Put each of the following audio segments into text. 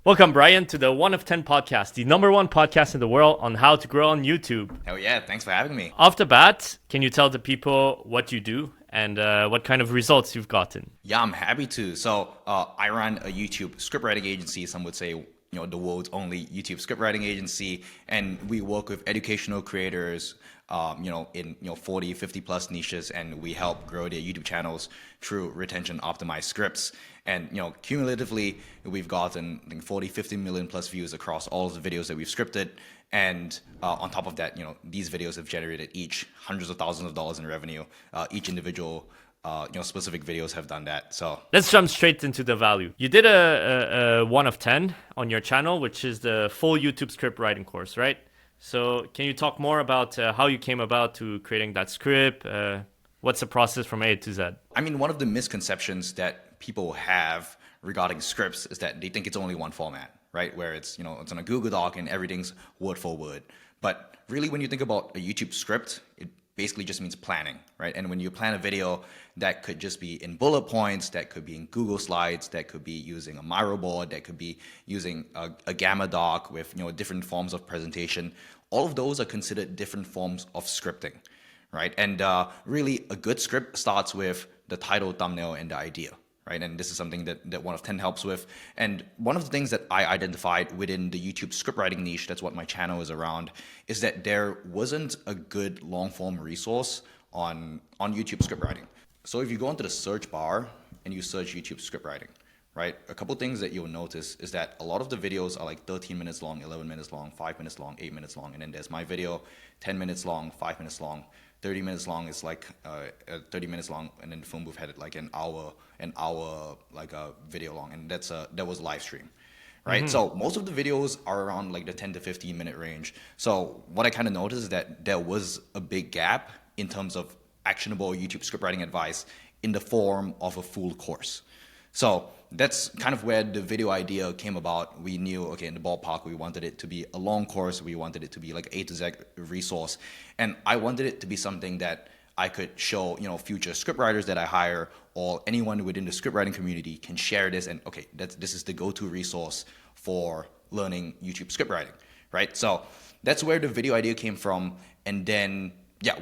Welcome, Bryan, to the 1 of 10 podcast, the number one podcast in the world on how to grow on YouTube. Hell yeah, thanks for having me. Off the bat, can you tell the people what you do and what kind of results you've gotten? Yeah, I'm happy to. So I run a YouTube scriptwriting agency. Some would say, the world's only YouTube scriptwriting agency, and we work with educational creators, in 40, 50 plus niches, and we help grow their YouTube channels through retention optimized scripts. And cumulatively, we've gotten I think 40, 50 million plus views across all of the videos that we've scripted. And on top of that, these videos have generated each hundreds of thousands of dollars in revenue. Each individual specific videos have done that. So let's jump straight into the value. You did a 1 of 10 on your channel, which is the full YouTube script writing course, right? So can you talk more about how you came about to creating that script? What's the process from A to Z? I mean, one of the misconceptions that people have regarding scripts is that they think it's only one format, right? Where it's, it's on a Google Doc and everything's word for word. But really, when you think about a YouTube script, it basically just means planning, right? And when you plan a video, that could just be in bullet points, that could be in Google Slides, that could be using a Miro board, that could be using a Gamma doc with different forms of presentation. All of those are considered different forms of scripting, right? And really, a good script starts with the title, thumbnail, and the idea, right? And this is something that 1 of 10 helps with. And one of the things that I identified within the YouTube scriptwriting niche, that's what my channel is around, is that there wasn't a good long-form resource on YouTube scriptwriting. So if you go into the search bar and you search YouTube scriptwriting, right, a couple things that you'll notice is that a lot of the videos are like 13 minutes long, 11 minutes long, 5 minutes long, 8 minutes long, and then there's my video, 10 minutes long, 5 minutes long, 30 minutes long is like 30 minutes long, and then the phone booth had it like an hour like a video long, and that was live stream, right? Mm-hmm. So most of the videos are around like the 10 to 15 minute range. So what I kind of noticed is that there was a big gap in terms of actionable YouTube scriptwriting advice in the form of a full course. So that's kind of where the video idea came about. We knew, okay, in the ballpark, we wanted it to be a long course. We wanted it to be like A to Z resource. And I wanted it to be something that I could show, future scriptwriters that I hire, or anyone within the scriptwriting community can share this. And okay, this is the go-to resource for learning YouTube scriptwriting, right? So that's where the video idea came from. And then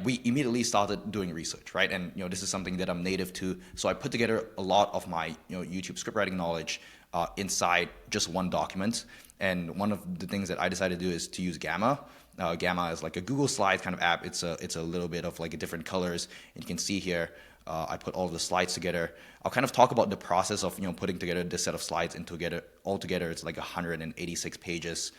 we immediately started doing research, right? And this is something that I'm native to. So I put together a lot of my YouTube scriptwriting knowledge inside just one document. And one of the things that I decided to do is to use Gamma. Gamma is like a Google Slides kind of app. It's a little bit of like different colors. And you can see here, I put all of the slides together. I'll kind of talk about the process of putting together this set of slides, and altogether it's like 186 pages.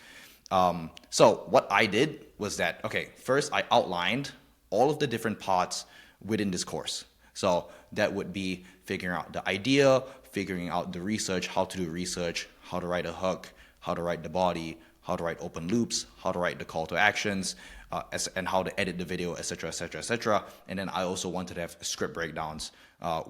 So what I did was that, okay, first I outlined all of the different parts within this course. So that would be figuring out the idea, figuring out the research, how to do research, how to write a hook, how to write the body, how to write open loops, how to write the call to actions, and how to edit the video, etc., etc., etc. And then I also wanted to have script breakdowns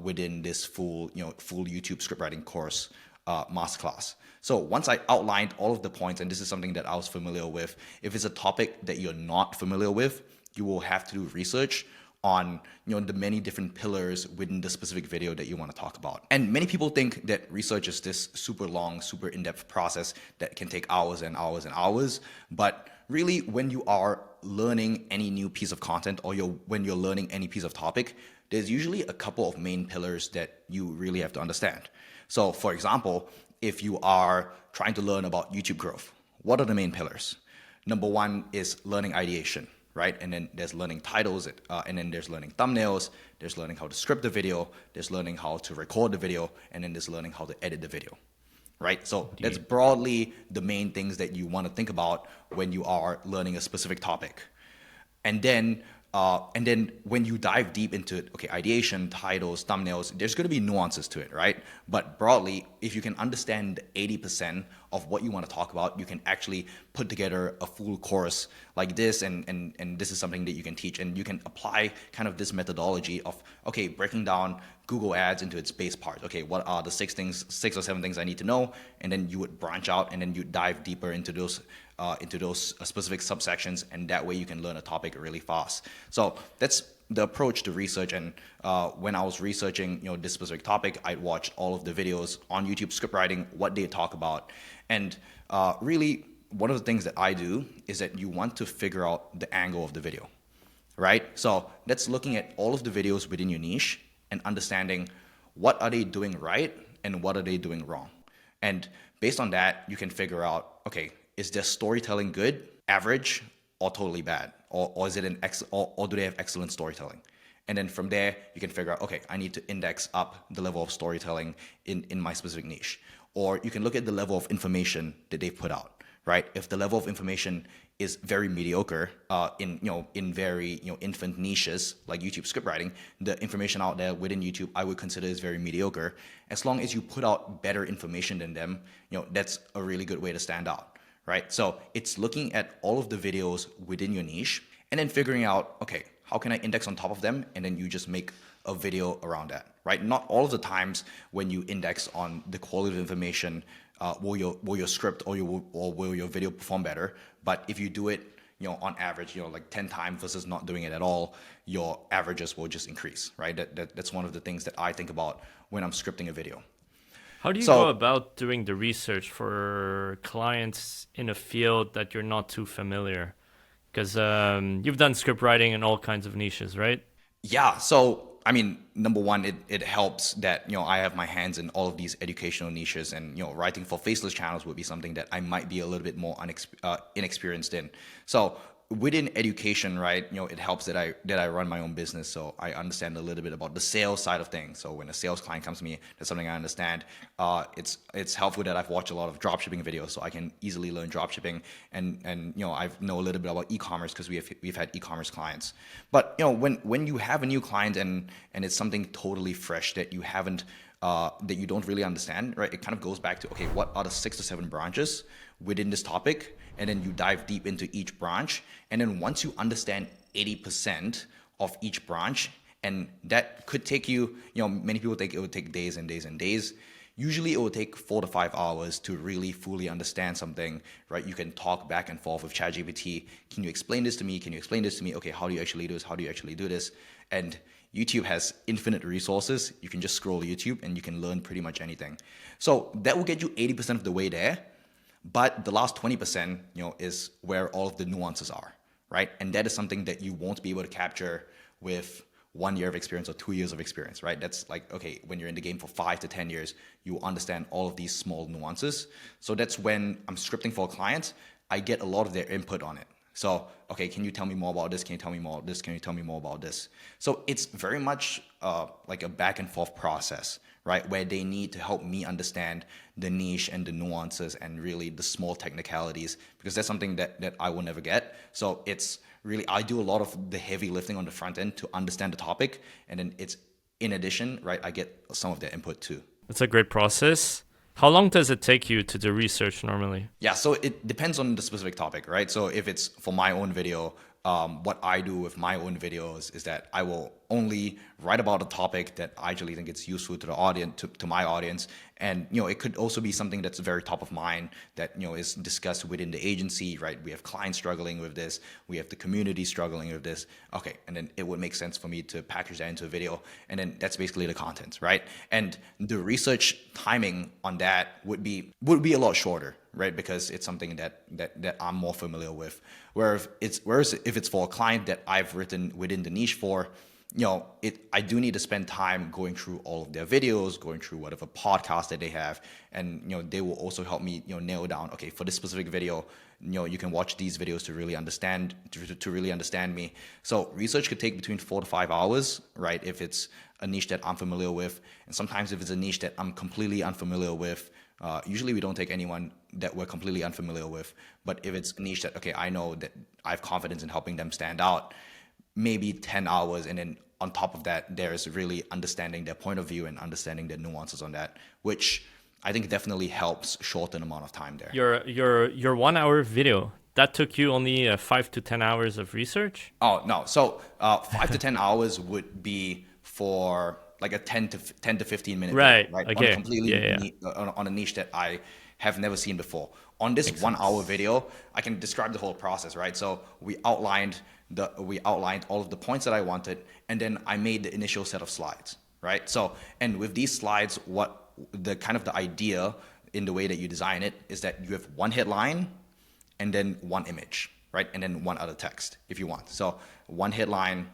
within this full YouTube scriptwriting course masterclass. So once I outlined all of the points, and this is something that I was familiar with, if it's a topic that you're not familiar with, you will have to do research on the many different pillars within the specific video that you want to talk about. And many people think that research is this super long, super in-depth process that can take hours and hours and hours. But really, when you are learning any new piece of content, or when you're learning any piece of topic, there's usually a couple of main pillars that you really have to understand. So for example, if you are trying to learn about YouTube growth, what are the main pillars? Number one is learning ideation, right? And then there's learning titles, and then there's learning thumbnails, there's learning how to script the video, there's learning how to record the video, and then there's learning how to edit the video, right? So that's broadly the main things that you want to think about when you are learning a specific topic. And then when you dive deep into it, okay, ideation, titles, thumbnails, there's going to be nuances to it, right? But broadly, if you can understand 80% of what you want to talk about, you can actually put together a full course like this, and this is something that you can teach, and you can apply kind of this methodology of, okay, breaking down Google Ads into its base parts. Okay, what are the 6 or 7 things I need to know? And then you would branch out, and then you dive deeper into those specific subsections, and that way you can learn a topic really fast. So that's the approach to research. And when I was researching, this specific topic, I watched all of the videos on YouTube scriptwriting, what they talk about. And really, one of the things that I do is that you want to figure out the angle of the video, right? So that's looking at all of the videos within your niche and understanding what are they doing right and what are they doing wrong. And based on that, you can figure out, okay, is their storytelling good, average, or totally bad? Or is it or do they have excellent storytelling? And then from there, you can figure out, okay, I need to index up the level of storytelling in my specific niche. Or you can look at the level of information that they've put out, right? If the level of information is very mediocre in very infant niches like YouTube scriptwriting, the information out there within YouTube I would consider is very mediocre. As long as you put out better information than them, that's a really good way to stand out, right? So it's looking at all of the videos within your niche and then figuring out, okay, how can I index on top of them? And then you just make a video around that, right? Not all of the times when you index on the quality of information will your script or will your video perform better. But if you do it, on average, like 10 times versus not doing it at all, your averages will just increase, right? That's one of the things that I think about when I'm scripting a video. How do you go about doing the research for clients in a field that you're not too familiar? Because you've done script writing in all kinds of niches, right? Yeah. So, I mean, number one, it helps that, I have my hands in all of these educational niches, and, writing for faceless channels would be something that I might be a little bit more inexperienced in. So within education, right, it helps that I run my own business, so I understand a little bit about the sales side of things. So when a sales client comes to me, that's something I understand. It's helpful that I've watched a lot of dropshipping videos, so I can easily learn dropshipping, and I know a little bit about e-commerce because we've had e-commerce clients. But when you have a new client and it's something totally fresh that you haven't that you don't really understand, right? It kind of goes back to, okay, what are the 6 to 7 branches within this topic? And then you dive deep into each branch. And then once you understand 80% of each branch, and that could take you, many people think it would take days and days and days. Usually it will take 4 to 5 hours to really fully understand something, right? You can talk back and forth with ChatGPT. Can you explain this to me? Can you explain this to me? Okay, how do you actually do this? How do you actually do this? And YouTube has infinite resources. You can just scroll YouTube and you can learn pretty much anything. So that will get you 80% of the way there. But the last 20%, is where all of the nuances are, right? And that is something that you won't be able to capture with 1 year of experience or 2 years of experience, right? That's like, okay, when you're in the game for 5 to 10 years, you understand all of these small nuances. So that's when I'm scripting for a client, I get a lot of their input on it. So, okay, can you tell me more about this? Can you tell me more about this? Can you tell me more about this? So it's very much like a back and forth process, right? Where they need to help me understand the niche and the nuances and really the small technicalities, because that's something that I will never get. So it's really, I do a lot of the heavy lifting on the front end to understand the topic. And then it's, in addition, right, I get some of their input too. That's a great process. How long does it take you to do research normally? Yeah, so it depends on the specific topic, right? So if it's for my own video, what I do with my own videos is that I will only write about a topic that I actually think it's useful to the audience, to my audience. And, it could also be something that's very top of mind that, is discussed within the agency, right? We have clients struggling with this. We have the community struggling with this. Okay. And then it would make sense for me to package that into a video. And then that's basically the content, right? And the research timing on that would be a lot shorter, right? Because it's something that I'm more familiar with. Whereas if it's for a client that I've written within the niche for, I do need to spend time going through all of their videos, going through whatever podcast that they have, and they will also help me nail down, okay, for this specific video, you can watch these videos to really understand me. So research could take between 4 to 5 hours, right? If it's a niche that I'm familiar with, and sometimes if it's a niche that I'm completely unfamiliar with. Usually we don't take anyone that we're completely unfamiliar with, but if it's a niche that, okay, I know that I have confidence in helping them stand out, maybe 10 hours. And then on top of that, there's really understanding their point of view and understanding the nuances on that, which I think definitely helps shorten the amount of time there. Your 1 hour video, that took you only 5 to 10 hours of research? Oh, no. So 5 to 10 hours would be for like a 10 to 15 minute right? Video, right? Okay. On a completely on a niche that I have never seen before. On this Makes 1 hour sense. video, I can describe the whole process, right? So we outlined all of the points that I wanted, and then I made the initial set of slides, right? So, and with these slides, what the kind of the idea in the way that you design it is that you have one headline and then one image, right? And then one other text if you want. So one headline,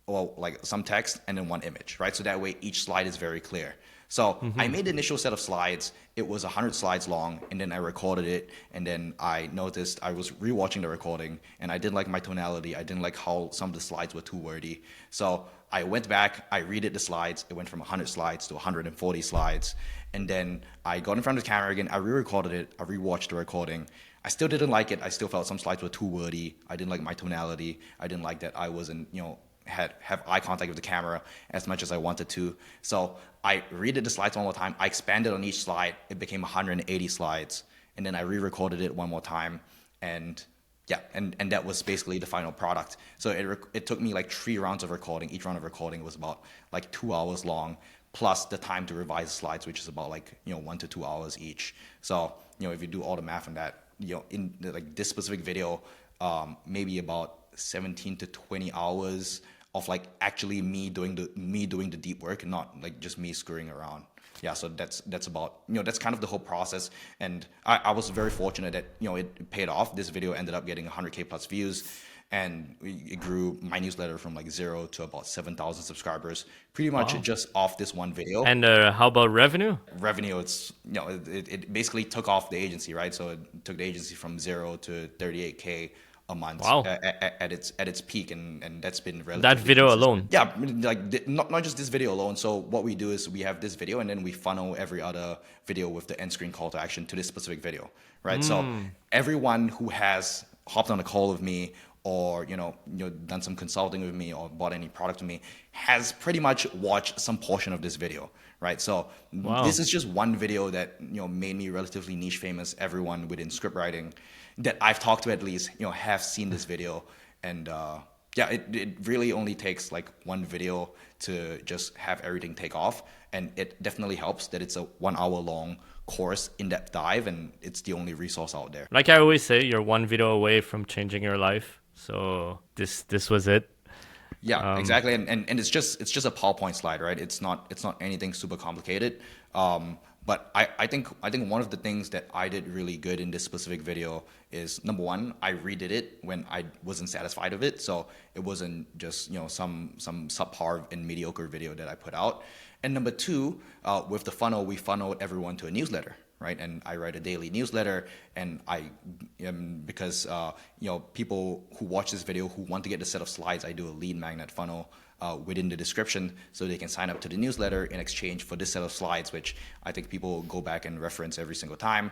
or like some text, and then one image, right? So that way each slide is very clear. So I made the initial set of slides. It was 100 slides long, and then I recorded it, and then I noticed I was rewatching the recording, and I didn't like my tonality. I didn't like how some of the slides were too wordy. So I went back, I redid the slides. It went from 100 slides to 140 slides, and then I got in front of the camera again. I re-recorded it. I rewatched the recording. I still didn't like it. I still felt some slides were too wordy. I didn't like my tonality. I didn't like that I wasn't, have eye contact with the camera as much as I wanted to. So I redid the slides one more time. I expanded on each slide. It became 180 slides. And then I re-recorded it one more time. And yeah, and that was basically the final product. So it took me like 3 rounds of recording. Each round of recording was about like 2 hours long, plus the time to revise the slides, which is about like, 1 to 2 hours each. So, if you do all the math on that, in like this specific video, maybe about 17 to 20 hours of like actually me doing the deep work and not like just me screwing around. Yeah, so that's about, that's kind of the whole process. And I was very fortunate that, it paid off. This video ended up getting 100K plus views, and it grew my newsletter from like 0 to about 7,000 subscribers, pretty much just off this one video. And how about revenue? Revenue, it's, it basically took off the agency, right? So it took the agency from 0 to 38K a month. Wow. At its peak, and that's been relatively That video consistent. alone. Yeah, like not just this video alone. So what we do is we have this video, and then we funnel every other video with the end screen call to action to this specific video, right? So everyone who has hopped on a call with me, or done some consulting with me, or bought any product with me, has pretty much watched some portion of this video, right? So this is just one video that made me relatively niche famous. Everyone within script writing that I've talked to at least have seen this video, and yeah, it really only takes like one video to just have everything take off, and it definitely helps that it's a 1 hour long course, in-depth dive, and it's the only resource out there. Like I always say, you're one video away from changing your life. So this was it. Yeah, exactly. And it's just a PowerPoint slide, right? It's not anything super complicated. But I think one of the things that I did really good in this specific video is, number one, I redid it when I wasn't satisfied with it. So it wasn't just some subpar and mediocre video that I put out. And number two, with the funnel, we funneled everyone to a newsletter, right? And I write a daily newsletter, and because people who watch this video who want to get the set of slides, I do a lead magnet funnel within the description, so they can sign up to the newsletter in exchange for this set of slides, which I think people go back and reference every single time.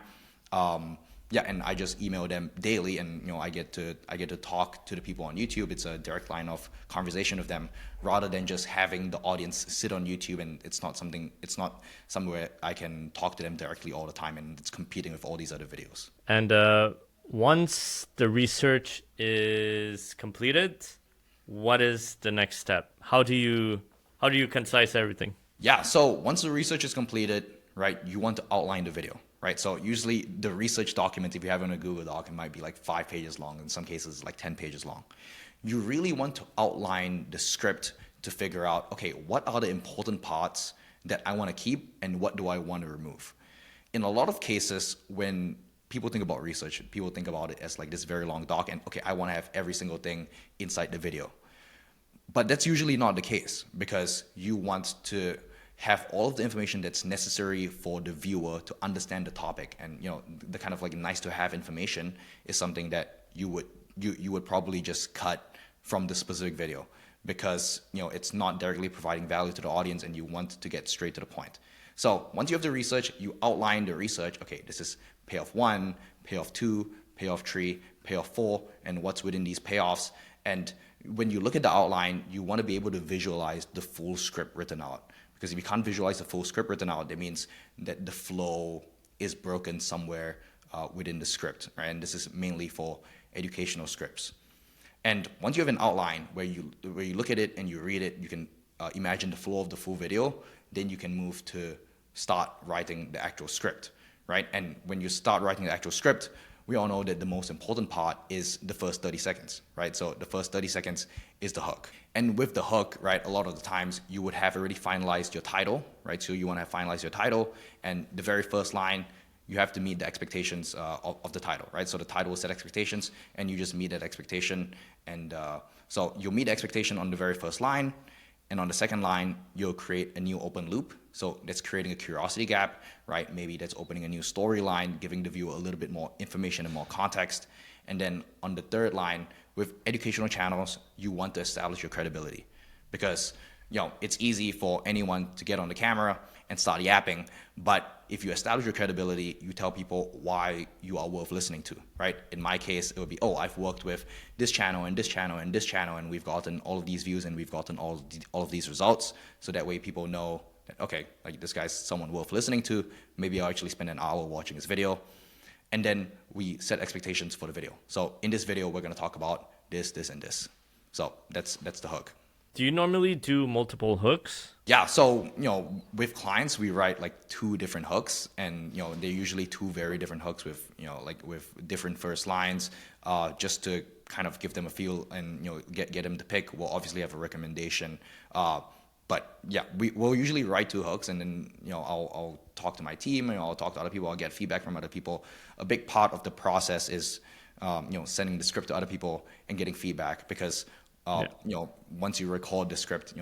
Yeah, and I just email them daily, and I get to talk to the people on YouTube. It's a direct line of conversation with them, rather than just having the audience sit on YouTube, and it's not somewhere I can talk to them directly all the time, and it's competing with all these other videos. And once the research is completed, what is the next step? How do you concise everything? Yeah, so once the research is completed, right, you want to outline the video, right? So usually the research document, if you have it in a Google Doc, it might be like 5 pages long. In some cases, like 10 pages long. You really want to outline the script to figure out, okay, what are the important parts that I want to keep, and what do I want to remove? In a lot of cases, when people think about research, people think about it as like this very long doc, and okay, I want to have every single thing inside the video. But that's usually not the case, because you want to have all of the information that's necessary for the viewer to understand the topic. And the kind of like nice to have information is something that you would probably just cut from the specific video, because it's not directly providing value to the audience, and you want to get straight to the point. So once you have the research, you outline the research. Okay, this is payoff 1, payoff 2, payoff 3, payoff 4, and what's within these payoffs. And when you look at the outline, you want to be able to visualize the full script written out. Because if you can't visualize the full script written out, that means that the flow is broken somewhere within the script, right? And this is mainly for educational scripts. And once you have an outline where you look at it and you read it, you can imagine the flow of the full video. Then you can move to start writing the actual script, right? And when you start writing the actual script, we all know that the most important part is the first 30 seconds, right? So the first 30 seconds is the hook. And with the hook, right, a lot of the times you would have already finalized your title, right? So you want to finalize your title, and the very first line, you have to meet the expectations of the title, right? So the title will set expectations, and you just meet that expectation. And so you'll meet the expectation on the very first line, and on the second line, you'll create a new open loop. So that's creating a curiosity gap, right? Maybe that's opening a new storyline, giving the viewer a little bit more information and more context. And then on the third line, with educational channels, you want to establish your credibility, because it's easy for anyone to get on the camera and start yapping. But if you establish your credibility, you tell people why you are worth listening to, right? In my case, it would be, oh, I've worked with this channel and this channel and this channel, and we've gotten all of these views and we've gotten all of these results. So that way people know that, okay, like this guy's someone worth listening to. Maybe I'll actually spend an hour watching his video. And then we set expectations for the video. So in this video, we're going to talk about this, this, and this. So that's the hook. Do you normally do multiple hooks? Yeah, so with clients we write like 2 different hooks, and they're usually 2 very different hooks with like with different first lines, just to kind of give them a feel and get them to pick. We'll obviously have a recommendation, but yeah, we'll usually write 2 hooks, and then I'll talk to my team, and I'll talk to other people. I'll get feedback from other people. A big part of the process is sending the script to other people and getting feedback, because once you record the script,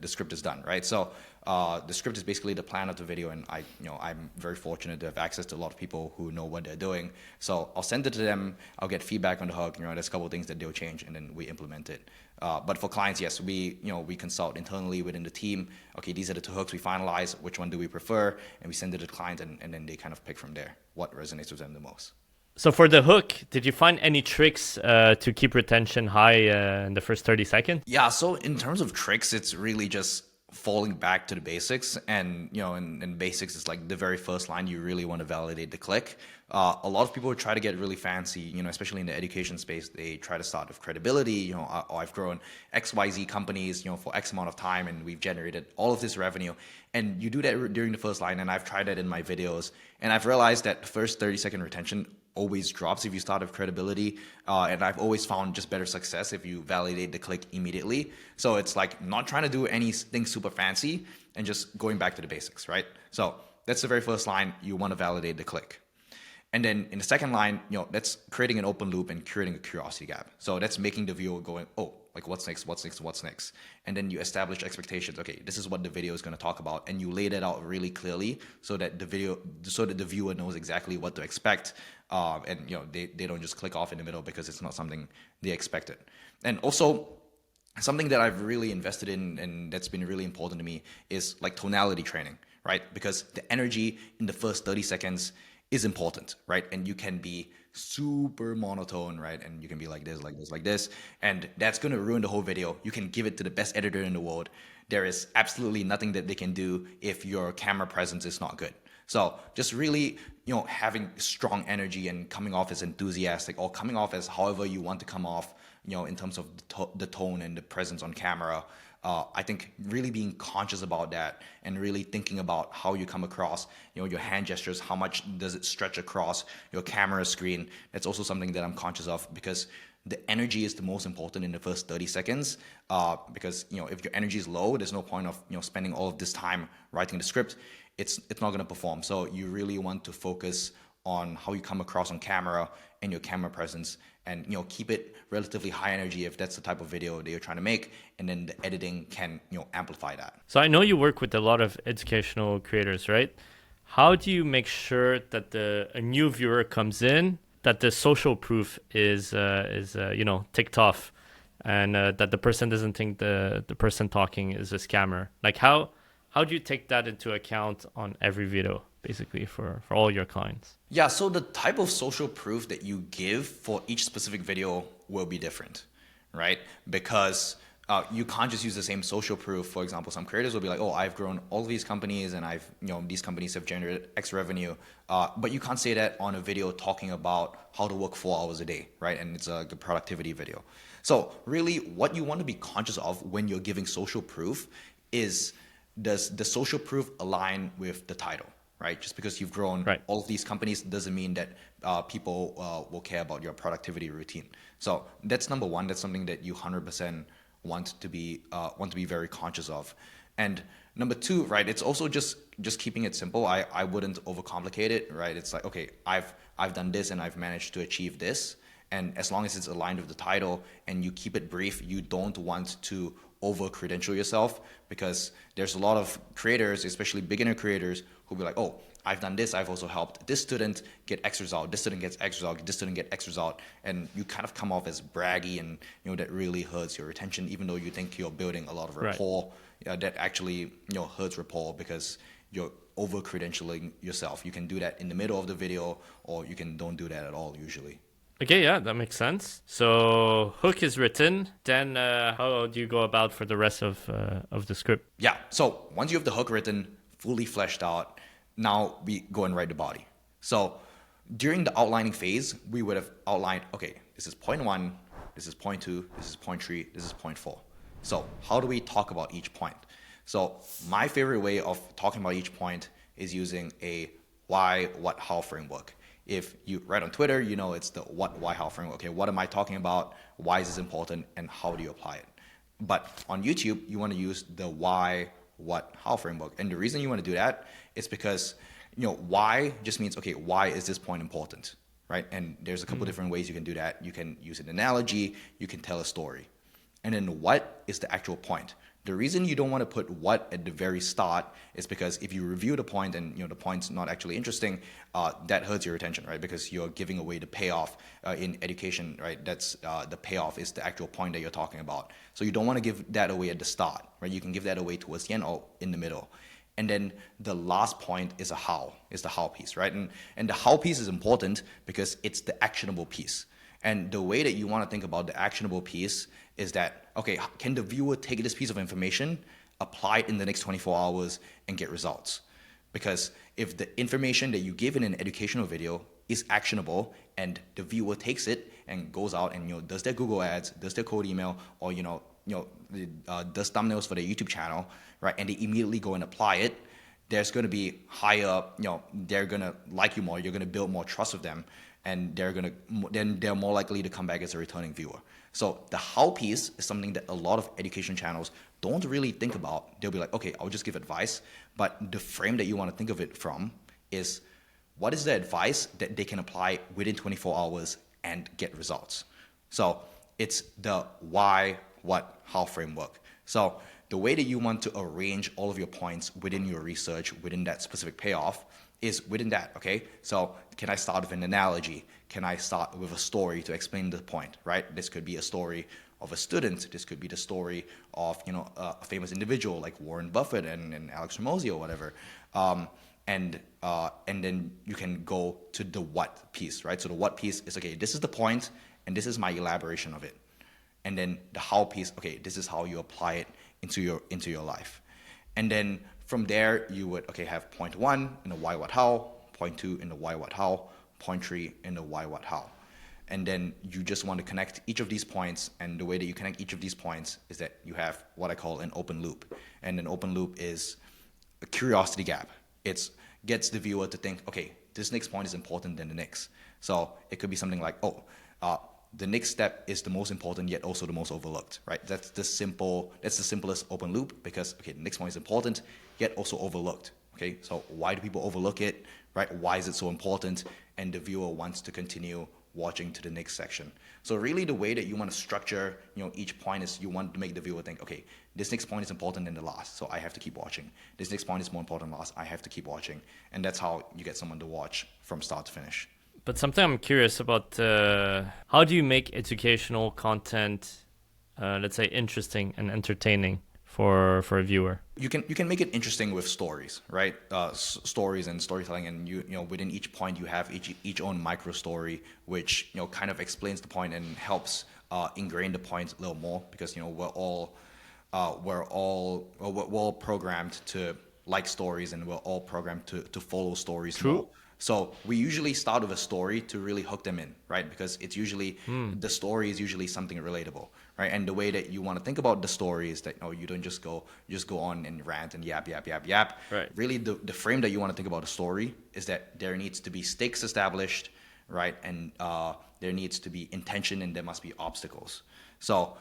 the script is done, right? So the script is basically the plan of the video, and I'm very fortunate to have access to a lot of people who know what they're doing. So I'll send it to them. I'll get feedback on the hook. There's a couple of things that they'll change, and then we implement it. But for clients, yes, we consult internally within the team. Okay, these are the 2 hooks we finalize. Which one do we prefer? And we send it to the client, and then they kind of pick from there what resonates with them the most. So for the hook, did you find any tricks to keep retention high in the first 30 seconds? Yeah, so in terms of tricks, it's really just falling back to the basics. And, and basics is like the very first line, you really want to validate the click. A lot of people try to get really fancy, especially in the education space. They try to start with credibility. I've grown XYZ companies, for X amount of time, and we've generated all of this revenue. And you do that during the first line, and I've tried that in my videos. And I've realized that the first 30-second retention always drops if you start with credibility, and I've always found just better success if you validate the click immediately. So it's like not trying to do anything super fancy and just going back to the basics, right? So that's the very first line. You want to validate the click. And then in the second line, that's creating an open loop and creating a curiosity gap. So that's making the viewer going, oh, like what's next, what's next, what's next? And then you establish expectations. Okay, this is what the video is going to talk about, and you lay that out really clearly so that the viewer knows exactly what to expect, and they don't just click off in the middle because it's not something they expected. And also, something that I've really invested in and that's been really important to me is like tonality training, right? Because the energy in the first 30 seconds is important, right? And you can be super monotone, right? And you can be like this, like this, like this, and that's going to ruin the whole video. You can give it to the best editor in the world. There is absolutely nothing that they can do if your camera presence is not good. So just really, having strong energy and coming off as enthusiastic, or coming off as however you want to come off, in terms of the tone and the presence on camera. I think really being conscious about that and really thinking about how you come across, your hand gestures, how much does it stretch across your camera screen. That's also something that I'm conscious of, because the energy is the most important in the first 30 seconds. Because, if your energy is low, there's no point of, spending all of this time writing the script. It's not going to perform. So you really want to focus on how you come across on camera and your camera presence, and keep it relatively high energy if that's the type of video that you're trying to make, and then the editing can amplify that. So I know you work with a lot of educational creators, right? How do you make sure that a new viewer comes in, that the social proof is ticked off, and that the person doesn't think the person talking is a scammer? Like how do you take that into account on every video, basically, for all your clients? Yeah, so the type of social proof that you give for each specific video will be different, right? Because you can't just use the same social proof. For example, some creators will be like, oh, I've grown all of these companies, and these companies have generated X revenue. But you can't say that on a video talking about how to work 4 hours a day, right? And it's a productivity video. So really what you want to be conscious of when you're giving social proof is does the social proof align with the title, right? Just because you've grown Right. all of these companies doesn't mean that people will care about your productivity routine. So that's number one. That's something that you 100% want to be very conscious of. And number two, right? It's also just keeping it simple. I wouldn't overcomplicate it, right? It's like, okay, I've done this and I've managed to achieve this. And as long as it's aligned with the title and you keep it brief, you don't want to over credential yourself, because there's a lot of creators, especially beginner creators, who'll be like, oh, I've done this, I've also helped this student get X result, this student gets X result, this student get X result, and you kind of come off as braggy, and that really hurts your retention, even though you think you're building a lot of Right. rapport. That actually hurts rapport, because you're over credentialing yourself. You can do that in the middle of the video, or you can don't do that at all usually. Okay, yeah, that makes sense. So hook is written. Then how do you go about for the rest of the script? Yeah. So once you have the hook written, fully fleshed out, now we go and write the body. So during the outlining phase, we would have outlined, okay, this is point one, this is point two, this is point three, this is point four. So how do we talk about each point? So my favorite way of talking about each point is using a why, what, how framework. If you write on Twitter, it's the what, why, how framework. Okay, what am I talking about? Why is this important? And how do you apply it? But on YouTube, you want to use the why, what, how framework. And the reason you want to do that is because, why just means, okay, why is this point important, right? And there's a couple different ways you can do that. You can use an analogy, you can tell a story. And then what is the actual point? The reason you don't want to put what at the very start is because if you review the point and the point's not actually interesting, that hurts your attention, right? Because you're giving away the payoff in education, right? That's the payoff is the actual point that you're talking about. So you don't want to give that away at the start, right? You can give that away towards the end or in the middle. And then the last point is the how piece, right? And the how piece is important because it's the actionable piece. And the way that you want to think about the actionable piece is that, okay, can the viewer take this piece of information, apply it in the next 24 hours, and get results? Because if the information that you give in an educational video is actionable and the viewer takes it and goes out and does their Google ads, does their cold email, or does thumbnails for their YouTube channel, right, and they immediately go and apply it, there's going to be higher, they're going to like you more, you're going to build more trust with them, and then they're more likely to come back as a returning viewer. So the how piece is something that a lot of education channels don't really think about. They'll be like, okay, I'll just give advice, but the frame that you want to think of it from is, what is the advice that they can apply within 24 hours and get results? So it's the why, what, how framework. So the way that you want to arrange all of your points within your research, within that specific payoff, is within that, okay? So can I start with an analogy? Can I start with a story to explain the point, right? This could be a story of a student. This could be the story of, a famous individual like Warren Buffett and Alex Hormozi or whatever. And then you can go to the what piece, right? So the what piece is, okay, this is the point and this is my elaboration of it. And then the how piece, okay, this is how you apply it into your life. And then from there, you would, okay, have point one in the why, what, how, point two in the why, what, how, point three in the why, what, how. And then you just want to connect each of these points. And the way that you connect each of these points is that you have what I call an open loop. And an open loop is a curiosity gap. It gets the viewer to think, okay, this next point is important than the next. So it could be something like, the next step is the most important yet also the most overlooked, right? That's the simplest open loop, because, okay, the next one is important yet also overlooked. Okay, so why do people overlook it, right? Why is it so important? And the viewer wants to continue watching to the next section. So really the way that you want to structure, each point is you want to make the viewer think, okay, this next point is important than the last, so I have to keep watching. This next point is more important than last, I have to keep watching. And that's how you get someone to watch from start to finish. But something I'm curious about, how do you make educational content, let's say, interesting and entertaining for a viewer? You can make it interesting with stories, right? Stories and storytelling, and within each point you have each own micro story, which kind of explains the point and helps ingrain the point a little more, because we're all programmed to like stories, and we're all programmed to follow stories. True. More. So we usually start with a story to really hook them in, right? Because it's usually the story is usually something relatable, right? And the way that you want to think about the story is that you don't just go on and rant and yap yap yap yap. Right. Really, the frame that you want to think about a story is that there needs to be stakes established, right? And there needs to be intention and there must be obstacles. So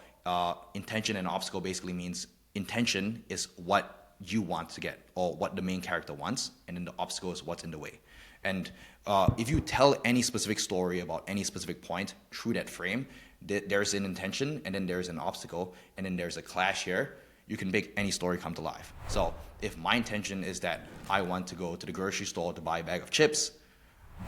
intention and obstacle basically means intention is what you want to get or what the main character wants, and then the obstacle is what's in the way. And if you tell any specific story about any specific point through that frame, there's an intention and then there's an obstacle and then there's a clash here. You can make any story come to life. So if my intention is that I want to go to the grocery store to buy a bag of chips,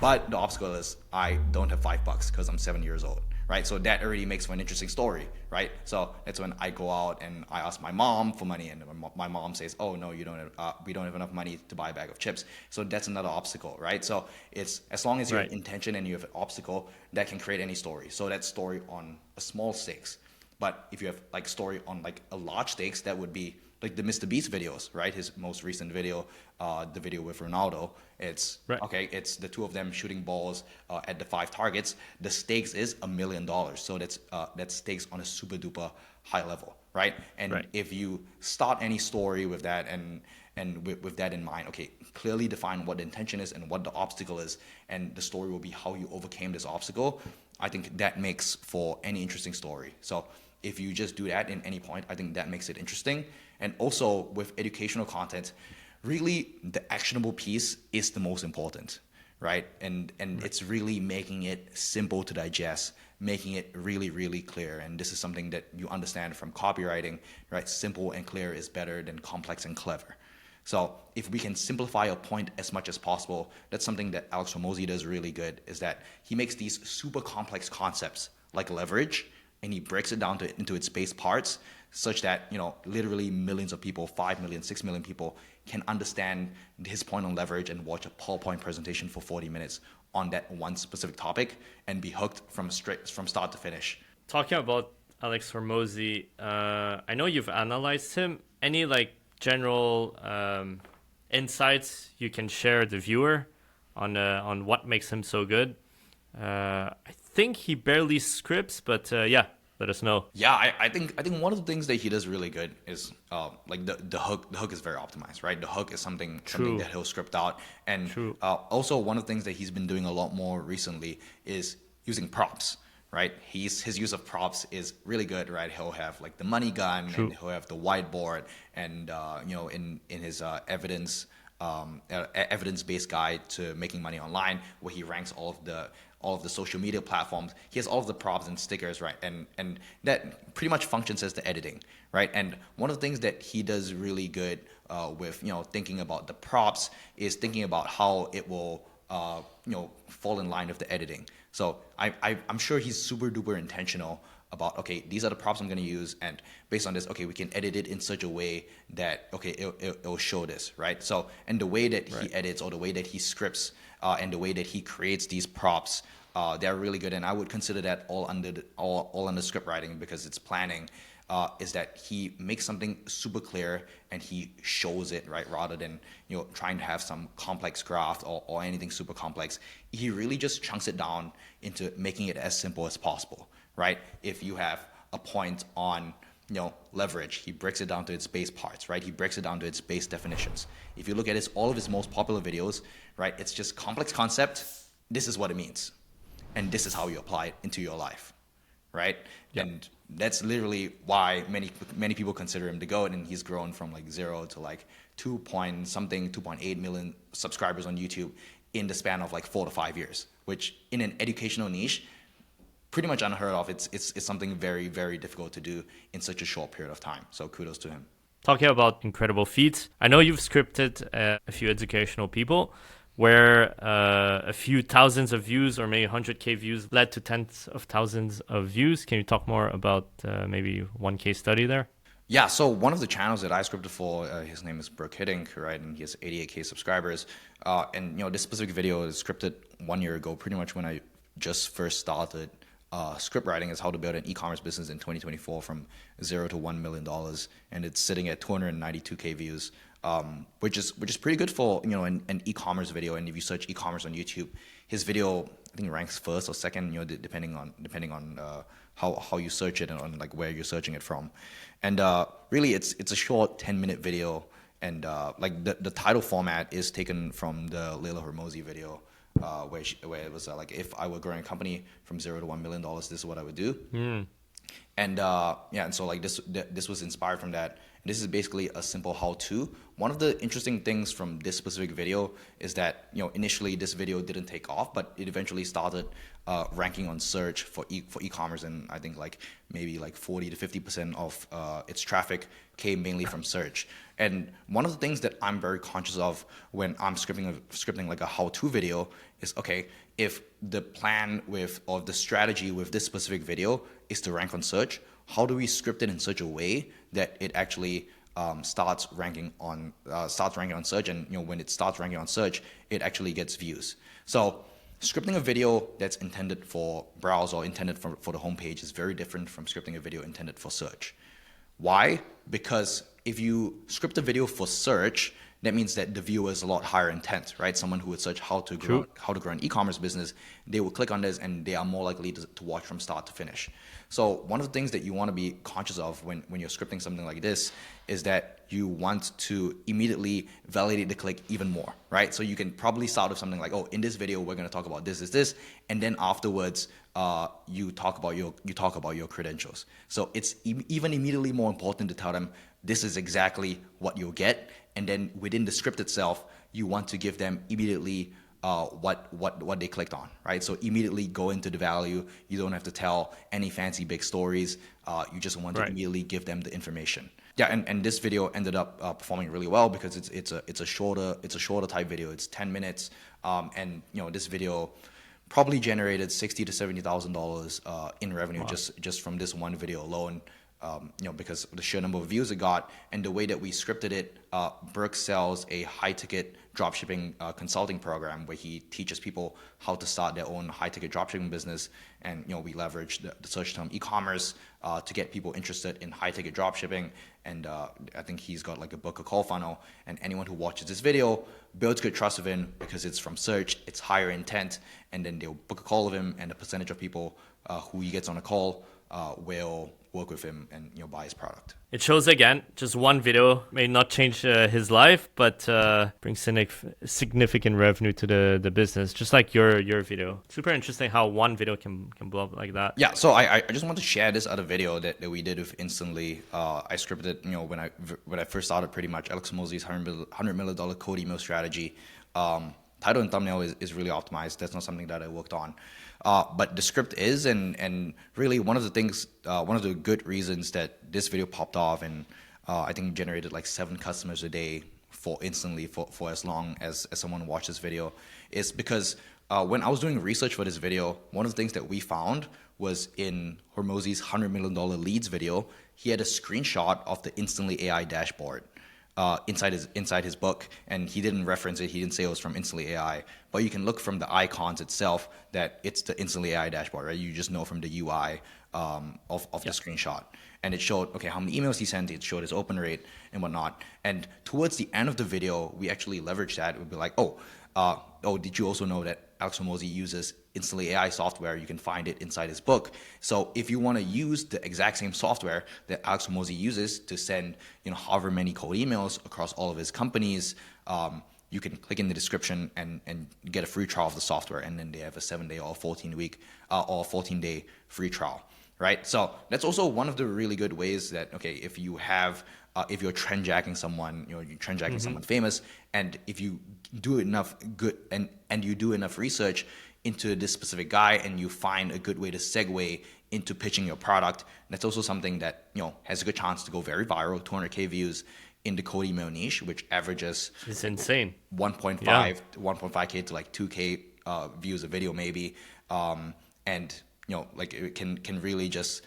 but the obstacle is I don't have $5 because I'm 7 years old, right? So that already makes for an interesting story, right? So that's when I go out and I ask my mom for money, and my mom says, "Oh no, you don't have, we don't have enough money to buy a bag of chips." So that's another obstacle, right? So it's as long as you have intention and you have an obstacle, that can create any story. So that's story on a small stakes. But if you have like story on like a large stakes, that would be like the Mr. Beast videos, right? His most recent video, the video with Ronaldo. It's okay. It's the two of them shooting balls at the 5 targets. The stakes is $1 million. So that's stakes on a super duper high level, right? And if you start any story with that and with that in mind, okay, clearly define what the intention is and what the obstacle is, and the story will be how you overcame this obstacle. I think that makes for any interesting story. So if you just do that in any point, I think that makes it interesting. And also with educational content, really the actionable piece is the most important, right? And it's really making it simple to digest, making it really, really clear. And this is something that you understand from copywriting, right? Simple and clear is better than complex and clever. So if we can simplify a point as much as possible, that's something that Alex Hormozi does really good, is that he makes these super complex concepts like leverage, and he breaks it down into its base parts such that, literally millions of people, 5 million, 6 million people can understand his point on leverage and watch a PowerPoint presentation for 40 minutes on that one specific topic and be hooked from start to finish. Talking about Alex Hormozi, I know you've analyzed him. Any general insights you can share with the viewer on what makes him so good? I think he barely scripts, but let us know. Yeah, I think one of the things that he does really good is like the hook. The hook is very optimized, right? The hook is something that he'll script out. And also one of the things that he's been doing a lot more recently is using props, right? His use of props is really good, right? He'll have like the money gun, and he'll have the whiteboard, and in his evidence-based guide to making money online, where he ranks all of the social media platforms. He has all of the props and stickers, right? And that pretty much functions as the editing, right? And one of the things that he does really good with thinking about the props is thinking about how it will fall in line with the editing. So I'm sure he's super duper intentional about, okay, these are the props I'm going to use, and based on this, okay, we can edit it in such a way that, okay, it'll show this, right? So, and the way that he edits, or the way that he scripts, and the way that he creates these props, they're really good. And I would consider that all under script writing, because it's planning, is that he makes something super clear and he shows it, right? Rather than trying to have some complex graph or anything super complex. He really just chunks it down into making it as simple as possible, right? If you have a point on leverage, he breaks it down to its base parts, right? He breaks it down to its base definitions. If you look at all of his most popular videos, right, it's just complex concept. This is what it means, and this is how you apply it into your life, right? Yep. And that's literally why many people consider him the GOAT, and he's grown from like 0 to like 2.8 million subscribers on YouTube in the span of like 4 to 5 years, which in an educational niche, pretty much unheard of. It's something very, very difficult to do in such a short period of time. So kudos to him. Talking about incredible feats, I know you've scripted a few educational people where a few thousands of views or maybe 100K views led to tens of thousands of views. Can you talk more about maybe one case study there? Yeah, so one of the channels that I scripted for, his name is Brooke Hitting, right? And he has 88K subscribers. And this specific video is scripted 1 year ago, pretty much when I just first started script writing, is how to build an e-commerce business in 2024 from 0 to $1 million, and it's sitting at 292K views which is pretty good for an e-commerce video. And if you search e-commerce on YouTube, his video I think ranks first or second, depending on how you search it and on like where you're searching it from. And really, it's a short 10-minute video, and like the title format is taken from the Alex Hormozi video. Where it was like, if I were growing a company from $0 to $1 million, this is what I would do. And and so like this was inspired from that. This is basically a simple how-to. One of the interesting things from this specific video is that initially this video didn't take off, but it eventually started ranking on search for e-commerce, and I think like maybe like 40 to 50% of its traffic came mainly from search. And one of the things that I'm very conscious of when I'm scripting like a how-to video is, okay, if the plan or the strategy with this specific video is to rank on search, how do we script it in such a way that it actually starts ranking on search, and when it starts ranking on search, it actually gets views. So scripting a video that's intended for browse or intended for the homepage is very different from scripting a video intended for search. Why? Because if you script a video for search, that means that the viewer is a lot higher intent, right? Someone who would search how to grow an e-commerce business, they will click on this and they are more likely to watch from start to finish. So one of the things that you want to be conscious of when you're scripting something like this is that you want to immediately validate the click even more, right? So you can probably start with something like, oh, in this video we're going to talk about this, and then afterwards you talk about your credentials. So it's even immediately more important to tell them this is exactly what you'll get. And then within the script itself, you want to give them immediately what they clicked on, right? So immediately go into the value. You don't have to tell any fancy big stories. You just want to immediately give them the information. Yeah, and this video ended up performing really well because it's a shorter type video. It's 10 minutes, and this video probably generated $60,000 to $70,000 in revenue just from this one video alone. Because of the sheer number of views it got, and the way that we scripted it, Burke sells a high-ticket dropshipping consulting program where he teaches people how to start their own high-ticket dropshipping business, and we leverage the search term e-commerce to get people interested in high-ticket dropshipping. And I think he's got like a book, a call funnel, and anyone who watches this video builds good trust with him because it's from search, it's higher intent, and then they'll book a call with him, and a percentage of people who he gets on a call will work with him and buy his product. It shows again, just one video may not change his life, but brings significant revenue to the business, just like your video. Super interesting how one video can blow up like that. Yeah, so I just want to share this other video that we did with Instantly. I scripted it, when I first started, pretty much Alex Hormozi's $100 million code email strategy. Title and thumbnail is really optimized. That's not something that I worked on. But the script is, and really one of the good reasons that this video popped off and I think generated like 7 customers a day for Instantly for as long as someone watched this video is because when I was doing research for this video, one of the things that we found was in Hormozi's $100 million leads video, he had a screenshot of the Instantly AI dashboard. Inside his book, and he didn't reference it. He didn't say it was from Instantly AI, but you can look from the icons itself that it's the Instantly AI dashboard, right? You just know from the UI of the screenshot, and it showed how many emails he sent. It showed his open rate and whatnot. And towards the end of the video, we actually leveraged that. We'd be like, did you also know that Alex Hormozi uses Instantly AI software? You can find it inside his book. So if you want to use the exact same software that Alex Hormozi uses to send, however many cold emails across all of his companies, you can click in the description and get a free trial of the software. And then they have a 7-day or 14-day free trial, right? So that's also one of the really good ways that, if you have, if you're trendjacking someone, you're trendjacking someone famous, and if you do enough good and you do enough research into this specific guy and you find a good way to segue into pitching your product, that's also something that has a good chance to go very viral. 200K views in the cold email niche, which averages, it's insane, 1.5K to like 2K views a video maybe, and it can really just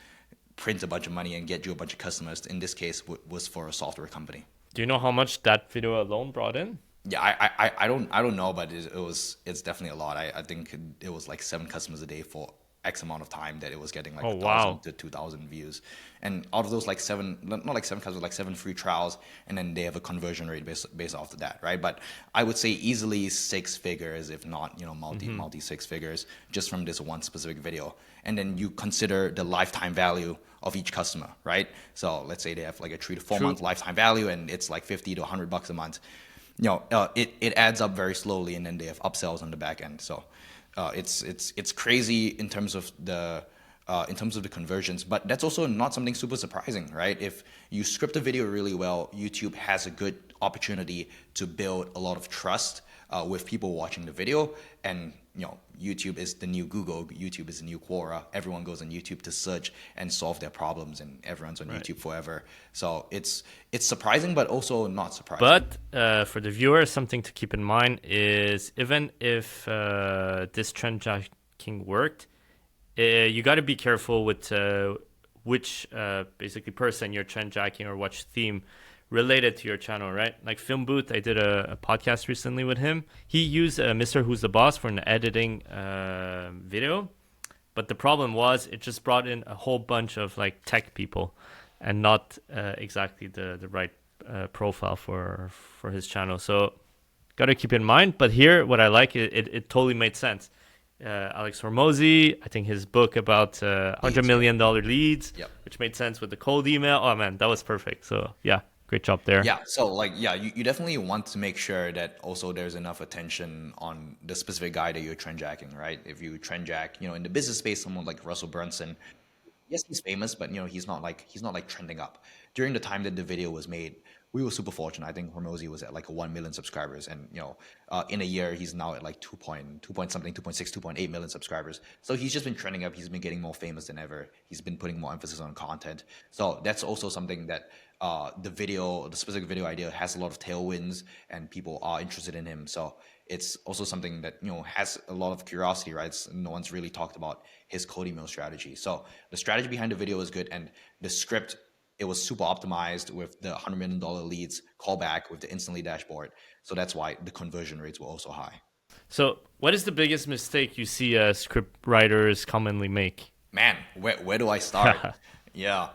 print a bunch of money and get you a bunch of customers. In this case, was for a software company. Do you know how much that video alone brought in? Yeah, I don't know, but it's definitely a lot. I think it was like 7 customers a day for X amount of time that it was getting like Oh, 1,000 wow. to 2,000 views. And out of those like seven, not like seven customers, like seven free trials, and then they have a conversion rate based off of that, right? But I would say easily six figures, if not, multi six figures, just from this one specific video. And then you consider the lifetime value of each customer, right? So let's say they have like a 3 to 4 month True. lifetime value, and it's like 50 to $100 a month. It adds up very slowly, and then they have upsells on the back end. So it's crazy in terms of the conversions, but that's also not something super surprising, right? If you script a video really well, YouTube has a good opportunity to build a lot of trust with people watching the video. And YouTube is the new Google, YouTube is the new Quora. Everyone goes on YouTube to search and solve their problems, and everyone's on Right. YouTube forever. So it's surprising, but also not surprising. But for the viewer, something to keep in mind is even if this trend jacking worked, you got to be careful with which basically person you're trend jacking or which theme related to your channel, right? Like Film Booth, I did a podcast recently with him. He used Mr. Who's the Boss for an editing video, but the problem was it just brought in a whole bunch of like tech people and not exactly the right profile for his channel. So got to keep in mind. But here, what I like, it totally made sense. Alex Hormozi, I think his book about $100 Leads, million leads, Yep. which made sense with the cold email. Oh man, that was perfect. So yeah, great job there. Yeah, so like yeah, you definitely want to make sure that also there's enough attention on the specific guy that you're trend jacking, right? If you trend jack, in the business space, someone like Russell Brunson, yes, he's famous, but he's not like trending up. During the time that the video was made, we were super fortunate. I think Hormozi was at like 1 million subscribers, and in a year he's now at like 2 point something, 2.6, 2.8 million subscribers. So he's just been trending up. He's been getting more famous than ever. He's been putting more emphasis on content. So that's also something that the specific video idea has a lot of tailwinds, and people are interested in him. So it's also something that has a lot of curiosity, right? No one's really talked about his code email strategy. So the strategy behind the video is good, and the script, it was super optimized with the $100 million leads callback with the instantly dashboard. So that's why the conversion rates were also high. So what is the biggest mistake you see script writers commonly make? Man, where do I start? Yeah.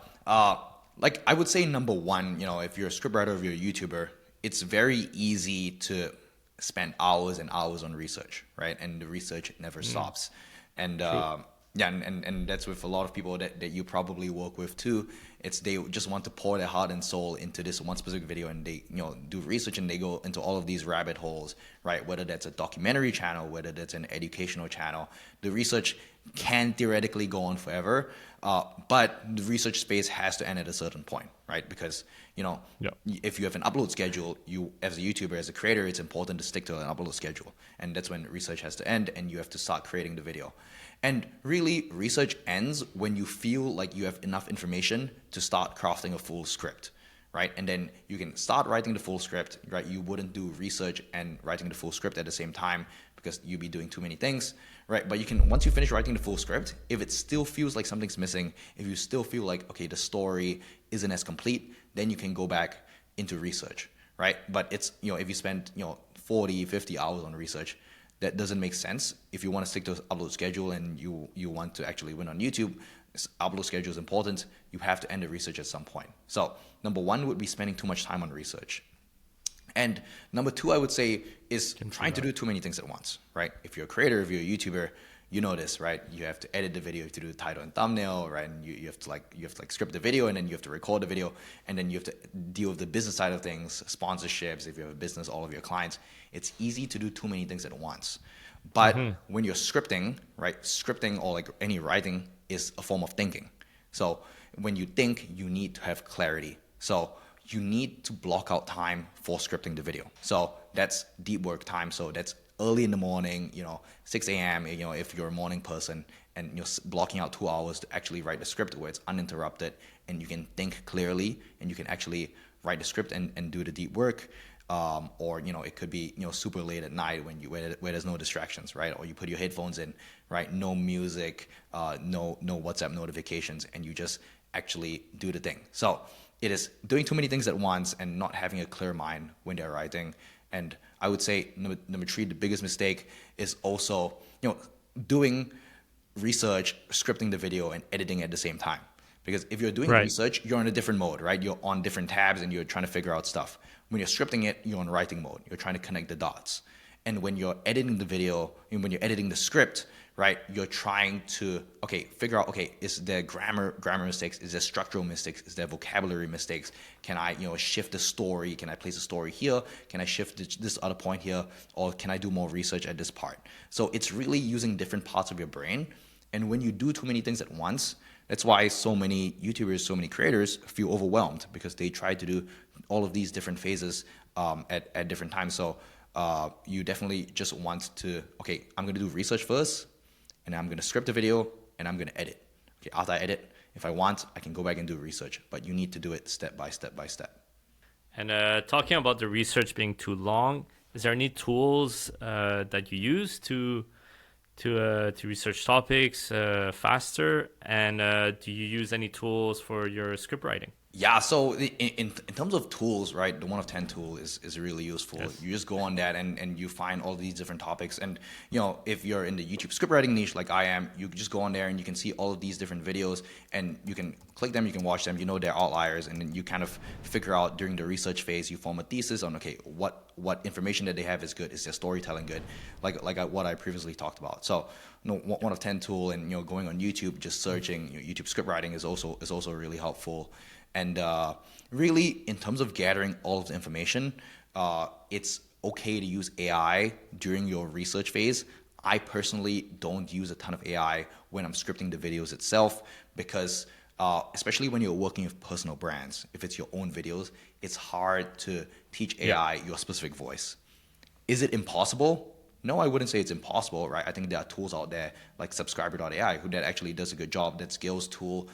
Like I would say number one, if you're a scriptwriter or you're a YouTuber, it's very easy to spend hours and hours on research, right? And the research never stops. And True. yeah, and that's with a lot of people that you probably work with too. It's they just want to pour their heart and soul into this one specific video, and they do research, and they go into all of these rabbit holes, right? Whether that's a documentary channel, whether that's an educational channel, the research can theoretically go on forever, but the research space has to end at a certain point, right? Because Yeah. if you have an upload schedule, you as a YouTuber, as a creator, it's important to stick to an upload schedule, and that's when research has to end, and you have to start creating the video. And really, research ends when you feel like you have enough information to start crafting a full script, right? And then you can start writing the full script, right? You wouldn't do research and writing the full script at the same time because you'd be doing too many things, right? But you can, once you finish writing the full script, if it still feels like something's missing, if you still feel like, okay, the story isn't as complete, then you can go back into research, right? But it's, if you spend, 40, 50 hours on research, that doesn't make sense. If you want to stick to upload schedule and you want to actually win on YouTube, upload schedule is important. You have to end the research at some point. So number one would be spending too much time on research. And number two, I would say, is trying to do too many things at once, right? If you're a creator, if you're a YouTuber, you know this, right? You have to edit the video, you have to do the title and thumbnail, right? And you have to script the video, and then you have to record the video, and then you have to deal with the business side of things, sponsorships. If you have a business, all of your clients, it's easy to do too many things at once. But when you're scripting, right? Scripting, or like any writing, is a form of thinking. So when you think, you need to have clarity. So you need to block out time for scripting the video. So that's deep work time. So that's early in the morning, 6 a.m., if you're a morning person, and you're blocking out 2 hours to actually write the script where it's uninterrupted and you can think clearly and you can actually write the script and do the deep work. Or, it could be, super late at night where there's no distractions, right? Or you put your headphones in, right? No music, no WhatsApp notifications, and you just actually do the thing. So it is doing too many things at once and not having a clear mind when they're writing. And I would say number three, the biggest mistake is also, doing research, scripting the video, and editing at the same time. Because if you're doing Right. research, you're in a different mode, right? You're on different tabs and you're trying to figure out stuff. When you're scripting it, you're in writing mode. You're trying to connect the dots. And when you're editing the video, and when you're editing the script, right, you're trying to, okay, figure out, okay, is there grammar mistakes? Is there structural mistakes? Is there vocabulary mistakes? Can I, shift the story? Can I place a story here? Can I shift this other point here? Or can I do more research at this part? So it's really using different parts of your brain. And when you do too many things at once, that's why so many YouTubers, so many creators feel overwhelmed, because they try to do all of these different phases at different times. So you definitely just want to, okay, I'm going to do research first, and I'm going to script the video, and I'm going to edit. Okay, after I edit, if I want, I can go back and do research, but you need to do it step by step by step. And talking about the research being too long, is there any tools that you use to research topics faster? And do you use any tools for your script writing? Yeah, so in terms of tools, right, the 1 of 10 tool is really useful. Yes. You just go on that and you find all these different topics. And, if you're in the YouTube scriptwriting niche like I am, you just go on there and you can see all of these different videos, and you can click them, you can watch them, they're outliers, and then you kind of figure out during the research phase, you form a thesis on, okay, what information that they have is good, is their storytelling good, like what I previously talked about. So 1 of 10 tool, and going on YouTube, just searching YouTube scriptwriting is also really helpful. And really, in terms of gathering all of the information, it's okay to use AI during your research phase. I personally don't use a ton of AI when I'm scripting the videos itself, because especially when you're working with personal brands, if it's your own videos, it's hard to teach AI your specific voice. Is it impossible? No, I wouldn't say it's impossible, right? I think there are tools out there like subscriber.ai that actually does a good job. That Skills tool,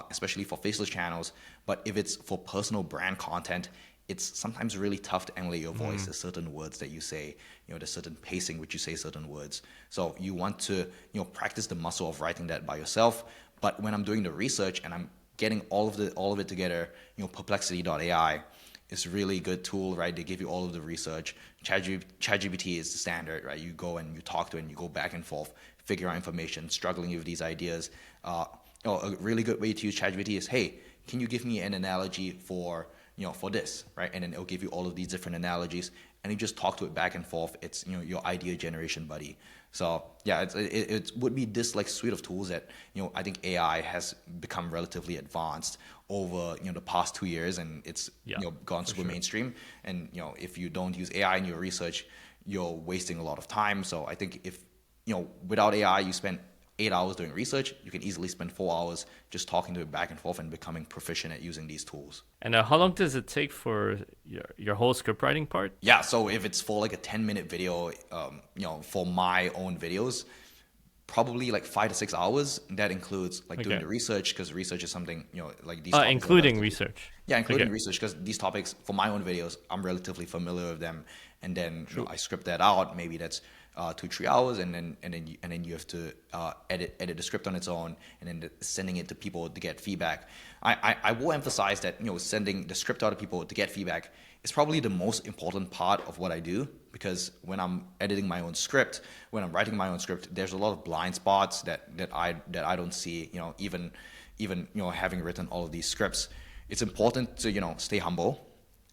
especially for faceless channels. But if it's for personal brand content, it's sometimes really tough to emulate your voice. There's certain words that you say, there's certain pacing which you say certain words. So you want to, practice the muscle of writing that by yourself. But when I'm doing the research and I'm getting all of it together, perplexity.ai, it's a really good tool, right? They give you all of the research. ChatGPT is the standard, right? You go and you talk to it and you go back and forth, figure out information, struggling with these ideas. A really good way to use ChatGPT is, hey, can you give me an analogy for this, right? And then it'll give you all of these different analogies, and you just talk to it back and forth. It's your idea generation buddy. So yeah, it would be this like suite of tools that I think AI has become relatively advanced over the past 2 years, and it's gone super mainstream. And if you don't use AI in your research, you're wasting a lot of time. So I think if without AI you spend 8 hours doing research, you can easily spend 4 hours just talking to it back and forth and becoming proficient at using these tools. And how long does it take for your whole script writing part? Yeah, so if it's for like a 10-minute video, for my own videos, probably like 5 to 6 hours. That includes like doing the research, because research is something, like these topics including research. Yeah, including research, because these topics for my own videos, I'm relatively familiar with them, and then I script that out. Maybe that's 2-3 hours, and then you have to edit the script on its own, and then sending it to people to get feedback. I will emphasize that sending the script out to people to get feedback is probably the most important part of what I do, because when I'm editing my own script, when I'm writing my own script, there's a lot of blind spots that I don't see. Even having written all of these scripts, it's important to stay humble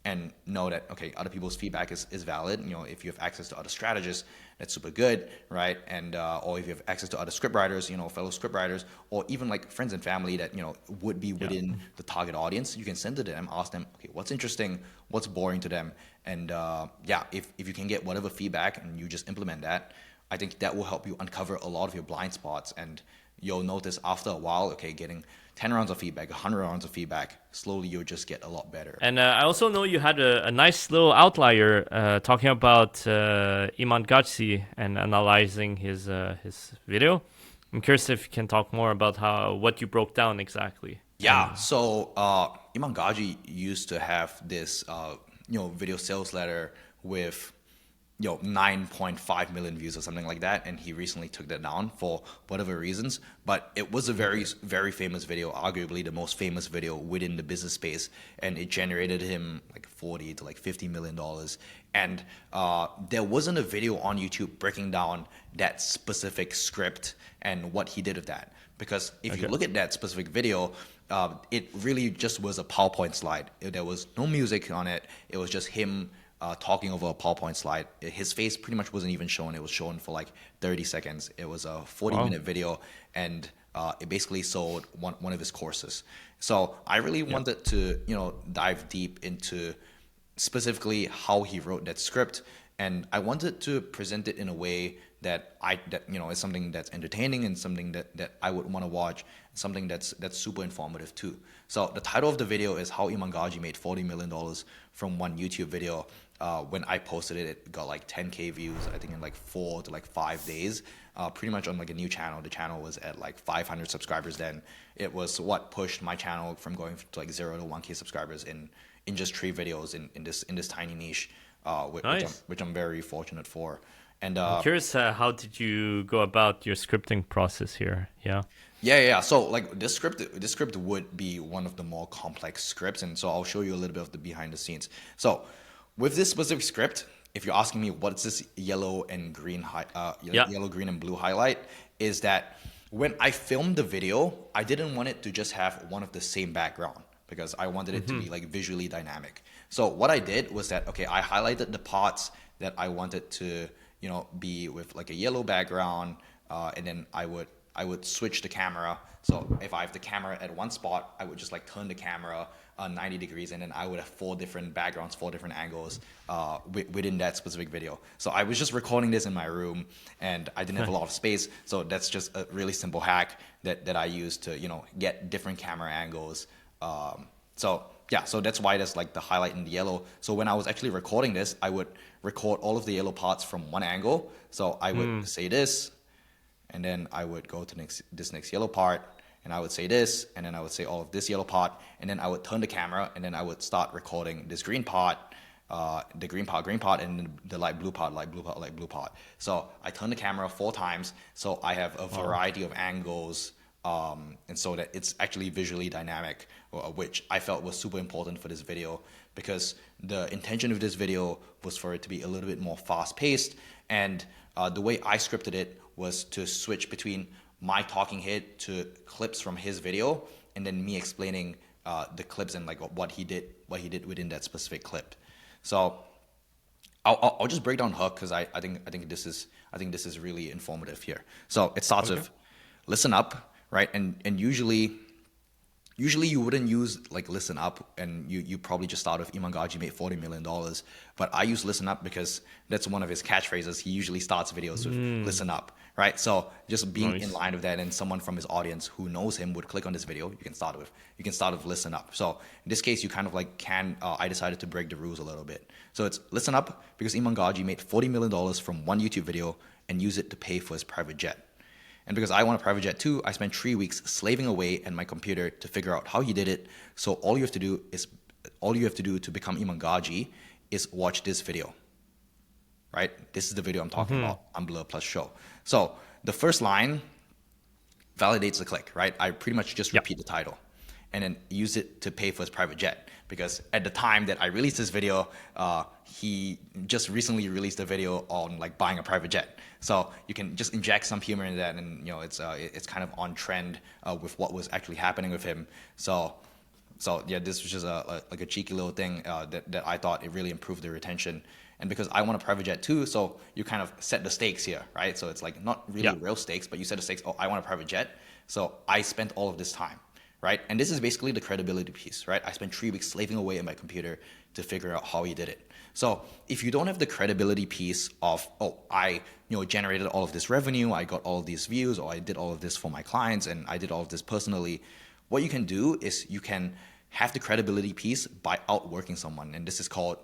and know that, okay, other people's feedback is valid. If you have access to other strategists, that's super good, right? And or if you have access to other scriptwriters, fellow scriptwriters, or even like friends and family that would be within the target audience, you can send it to them, ask them, okay, what's interesting, what's boring to them, and if you can get whatever feedback and you just implement that, I think that will help you uncover a lot of your blind spots, and you'll notice after a while, okay, getting 10 rounds of feedback, 100 rounds of feedback, slowly you'll just get a lot better. And I also know you had a nice little outlier talking about Iman Gadzhi and analyzing his video. I'm curious if you can talk more about what you broke down exactly. Yeah, so Iman Gadzhi used to have this video sales letter with 9.5 million views or something like that, and he recently took that down for whatever reasons. But it was a very, very famous video, arguably the most famous video within the business space, and it generated him like 40 to like $50 million. And there wasn't a video on YouTube breaking down that specific script and what he did with that. Because if you look at that specific video, it really just was a PowerPoint slide. There was no music on it. It was just him talking over a PowerPoint slide. His face pretty much wasn't even shown. It was shown for like 30 seconds. It was a 40-minute video, and it basically sold one of his courses. So I really wanted to, dive deep into specifically how he wrote that script, and I wanted to present it in a way that is something that's entertaining and something that I would want to watch, something that's super informative too. So the title of the video is How Iman Gadzhi Made $40 million from One YouTube Video. When I posted it, it got like 10K views, I think in like 4 to like 5 days. Pretty much on like a new channel. The channel was at like 500 subscribers then. It was what pushed my channel from going to like 0 to 1K subscribers in just 3 videos in this tiny niche, Nice. which I'm very fortunate for. And I'm curious, how did you go about your scripting process here? Yeah. Yeah. So like this script would be one of the more complex scripts, and so I'll show you a little bit of the behind the scenes. So with this specific script, if you're asking me what's this yellow, green, and blue highlight, is that when I filmed the video, I didn't want it to just have one of the same background because I wanted it to be like visually dynamic. So what I did was that, I highlighted the parts that I wanted to, be with like a yellow background, and then I would switch the camera. So if I have the camera at one spot, I would just like turn the camera 90 degrees, and then I would have 4 different backgrounds, 4 different angles within that specific video. So I was just recording this in my room, and I didn't have a lot of space. So that's just a really simple hack that I used to, get different camera angles. So that's why there's like the highlight in the yellow. So when I was actually recording this, I would record all of the yellow parts from one angle. So I would say this, and then I would go to this next yellow part, and I would say this, and then I would say all of this yellow part, and then I would turn the camera, and then I would start recording this green part, the green part, and the light blue part. So I turn the camera 4 times, so I have a variety of angles, and so that it's actually visually dynamic, which I felt was super important for this video, because the intention of this video was for it to be a little bit more fast-paced, and the way I scripted it was to switch between my talking head to clips from his video, and then me explaining the clips and like what he did within that specific clip. So I'll just break down Hook, because I think this is really informative here. So it starts with listen up, right? And usually you wouldn't use like listen up, and you probably just start with Iman Gadzhi made $40 million. But I use listen up because that's one of his catchphrases. He usually starts videos with listen up, right? So just being in line with that, and someone from his audience who knows him would click on this video, you can start with listen up. So in this case, you kind of like I decided to break the rules a little bit. So it's listen up because Iman Gadzhi made $40 million from one YouTube video and used it to pay for his private jet. And because I want a private jet too, I spent 3 weeks slaving away at my computer to figure out how he did it. So all you have to do to become Iman Gadzhi is watch this video, right? This is the video I'm talking about, Umbrella Plus Show. So the first line validates the click, right? I pretty much just repeat the title and then use it to pay for his private jet. Because at the time that I released this video, he just recently released a video on like buying a private jet. So you can just inject some humor in that, and it's kind of on trend with what was actually happening with him. So yeah, this was just a cheeky little thing that I thought it really improved the retention. And because I want a private jet too, so you kind of set the stakes here, right? So it's like not really real stakes, but you set the stakes. Oh, I want a private jet, so I spent all of this time. Right? And this is basically the credibility piece, right? I spent 3 weeks slaving away at my computer to figure out how he did it. So if you don't have the credibility piece of, I generated all of this revenue, I got all of these views, or I did all of this for my clients, and I did all of this personally, what you can do is you can have the credibility piece by outworking someone. And this is called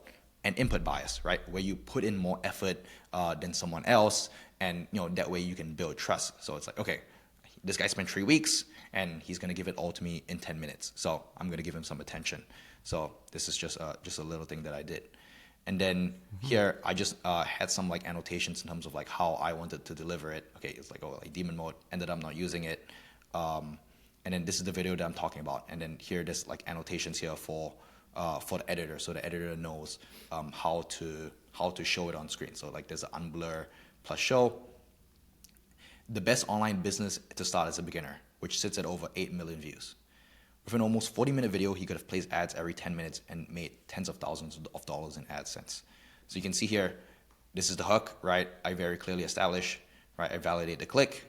an input bias, right? Where you put in more effort than someone else, and that way you can build trust. So it's like, okay, this guy spent 3 weeks, and he's going to give it all to me in 10 minutes. So I'm going to give him some attention. So this is just a little thing that I did. And then here I just had some like annotations in terms of like how I wanted to deliver it. Okay, it's like, oh, like demon mode, ended up not using it. And then this is the video that I'm talking about. And then here there's like annotations here for the editor, so the editor knows how to show it on screen. So like there's an unblur plus show. The best online business to start as a beginner, which sits at over 8 million views. With an almost 40-minute video, he could have placed ads every 10 minutes and made tens of thousands of dollars in AdSense. So you can see here, this is the hook, right? I very clearly establish, right? I validate the click,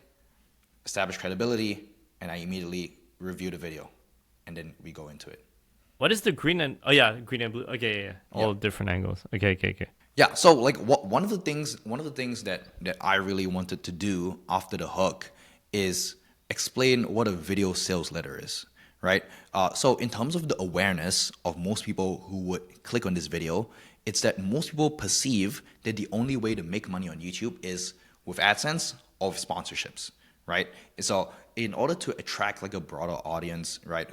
establish credibility, and I immediately review the video. And then we go into it. What is the green and green and blue? Okay, yeah. All different angles. Okay. Yeah, so like one of the things that I really wanted to do after the hook is explain what a video sales letter is, right? So in terms of the awareness of most people who would click on this video, it's that most people perceive that the only way to make money on YouTube is with AdSense or with sponsorships, right? So in order to attract like a broader audience, right,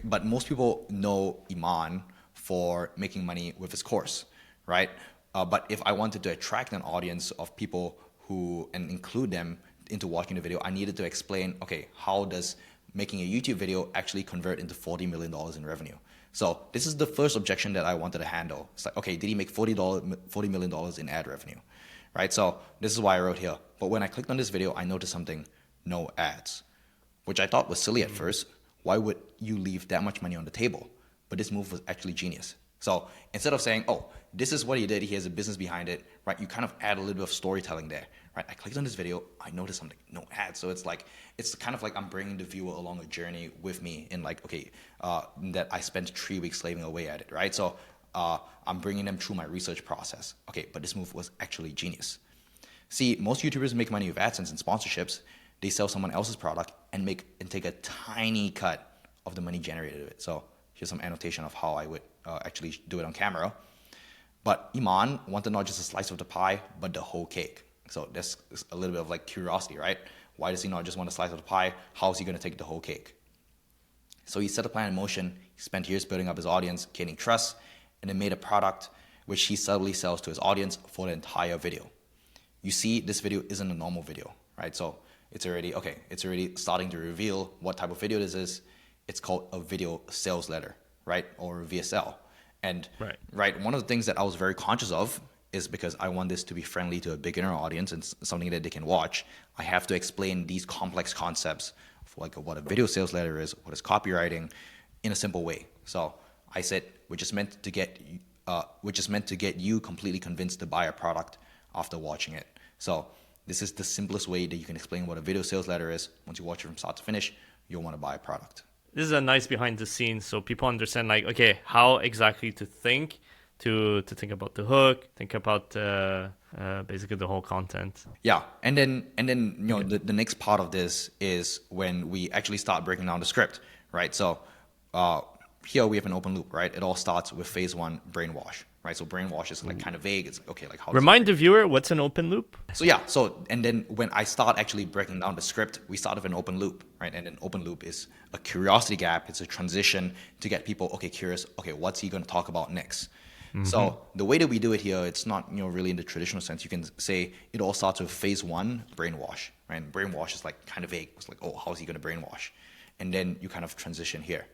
but most people know Iman for making money with his course, right? But if I wanted to attract an audience of people and include them into watching the video, I needed to explain, okay, how does making a YouTube video actually convert into $40 million in revenue? So this is the first objection that I wanted to handle. It's like, okay, did he make $40 million in ad revenue, right? So this is why I wrote here. But when I clicked on this video, I noticed something, no ads, which I thought was silly at first. Why would you leave that much money on the table? But this move was actually genius. So instead of saying, oh, this is what he did, he has a business behind it, right? You kind of add a little bit of storytelling there, right? I clicked on this video, I noticed something, no ads. So it's kind of like I'm bringing the viewer along a journey with me in like, okay, that I spent 3 weeks slaving away at it, right? So I'm bringing them through my research process. Okay, but this move was actually genius. See, most YouTubers make money with AdSense and sponsorships. They sell someone else's product and take a tiny cut of the money generated of it. So here's some annotation of how I would actually do it on camera. But Iman wanted not just a slice of the pie, but the whole cake. So that's a little bit of like curiosity, right? Why does he not just want a slice of the pie? How is he going to take the whole cake? So he set a plan in motion. He spent years building up his audience, gaining trust, and then made a product which he subtly sells to his audience for the entire video. You see, this video isn't a normal video, right? So it's already starting to reveal what type of video this is. It's called a video sales letter, right? Or VSL. And right, one of the things that I was very conscious of is because I want this to be friendly to a beginner audience and something that they can watch, I have to explain these complex concepts of like what a video sales letter is, what is copywriting, in a simple way. So I said, which is meant to get you completely convinced to buy a product after watching it. So this is the simplest way that you can explain what a video sales letter is. Once you watch it from start to finish, you'll want to buy a product. This is a nice behind the scenes, so people understand like, okay, how exactly to think about the hook, think about basically the whole content. Yeah, and then the next part of this is when we actually start breaking down the script, right? So here we have an open loop, right? It all starts with phase 1, brainwash, right? So brainwash is like kind of vague. It's like, okay, like how. Remind the viewer what's an open loop. And then when I start actually breaking down the script, we start with an open loop, right? And an open loop is a curiosity gap. It's a transition to get people, okay, curious. Okay, what's he going to talk about next? Mm-hmm. So the way that we do it here, it's not really in the traditional sense. You can say it all starts with phase 1, brainwash, right? And brainwash is like kind of vague. It's like, oh, how's he going to brainwash? And then you kind of transition here.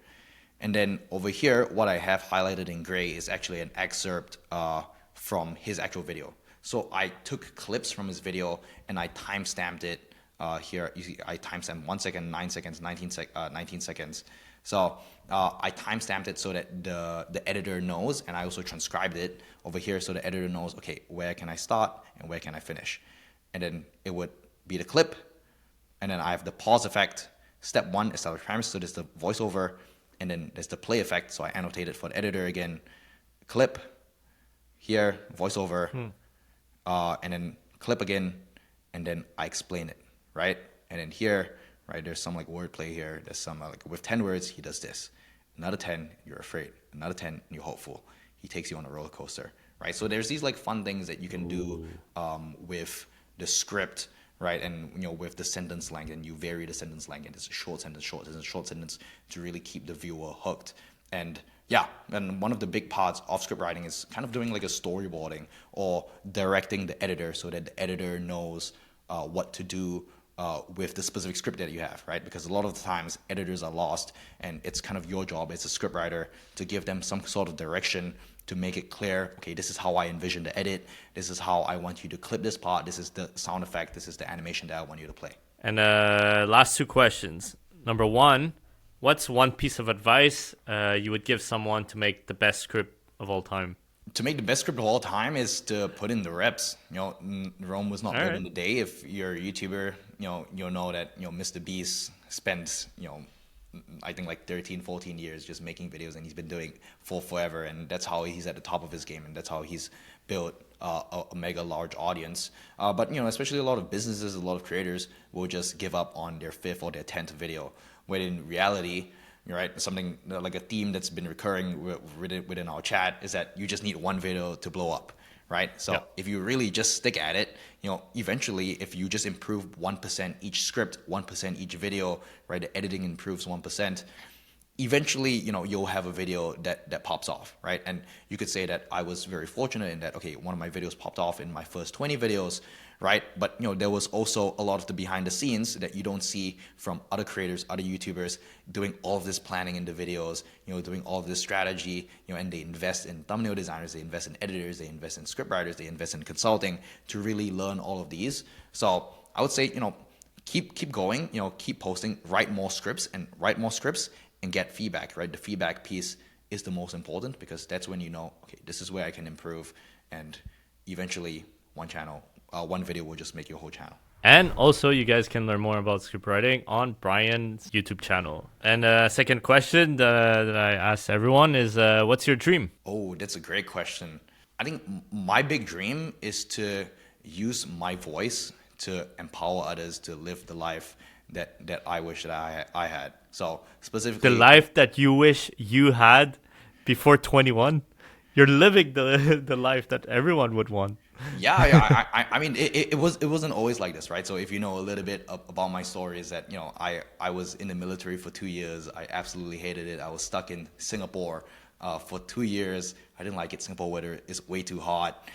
And then over here, what I have highlighted in gray is actually an excerpt from his actual video. So I took clips from his video and I timestamped it here. You see, I timestamped 1 second, 9 seconds, 19 seconds. So I timestamped it so that the editor knows, and I also transcribed it over here so the editor knows, okay, where can I start and where can I finish? And then it would be the clip, and then I have the pause effect. Step 1, establish premise, so there's the voiceover, and then there's the play effect, so I annotated for the editor again. Clip, here, voiceover, and then clip again, and then I explain it, right? And then here, right, there's some like wordplay here. There's some like with 10 words, he does this. Another 10, you're afraid. Another 10, you're hopeful. He takes you on a roller coaster, right? So there's these like fun things that you can do with the script, right? And with the sentence length, and you vary the sentence length, and it's a short sentence, short sentence, short sentence to really keep the viewer hooked. And Yeah, and one of the big parts of script writing is kind of doing like a storyboarding or directing the editor so that the editor knows what to do with the specific script that you have, right? Because a lot of the times editors are lost, and it's kind of your job as a script writer to give them some sort of direction to make it clear, okay, this is how I envision the edit, this is how I want you to clip this part, this is the sound effect, this is the animation that I want you to play. And last two questions. Number one, what's one piece of advice you would give someone to make the best script of all time? To make the best script of all time is to put in the reps. Rome was not built in a day. If you're a YouTuber, you'll know that Mr. Beast spent I think like 13, 14 years just making videos, and he's been doing for forever, and that's how he's at the top of his game, and that's how he's built a mega large audience. But especially a lot of businesses, a lot of creators will just give up on their 5th or their 10th video, when in reality, right, something like a theme that's been recurring within our chat is that you just need one video to blow up, right? So if you really just stick at it, eventually if you just improve 1% each script, 1% each video, right, the editing improves 1%, eventually, you'll have a video that pops off, right? And you could say that I was very fortunate in that, okay, one of my videos popped off in my first 20 videos, right? But, there was also a lot of the behind the scenes that you don't see from other creators, other YouTubers doing all of this planning in the videos, doing all of this strategy, and they invest in thumbnail designers, they invest in editors, they invest in scriptwriters, they invest in consulting to really learn all of these. So I would say, keep going, keep posting, write more scripts and get feedback, right? The feedback piece is the most important, because that's when okay, this is where I can improve, and eventually one video will just make your whole channel. And also, you guys can learn more about script writing on Bryan's YouTube channel. And second question that I asked everyone is, what's your dream? Oh, that's a great question. I think my big dream is to use my voice to empower others to live the life that I wish that I had. So specifically, The life that you wish you had before 21? You're living the life that everyone would want. Yeah. I mean, it wasn't always like this, right? So if you know a little bit about my story, is that I was in the military for 2 years. I absolutely hated it. I was stuck in Singapore for 2 years. I didn't like it. Singapore weather is way too hot,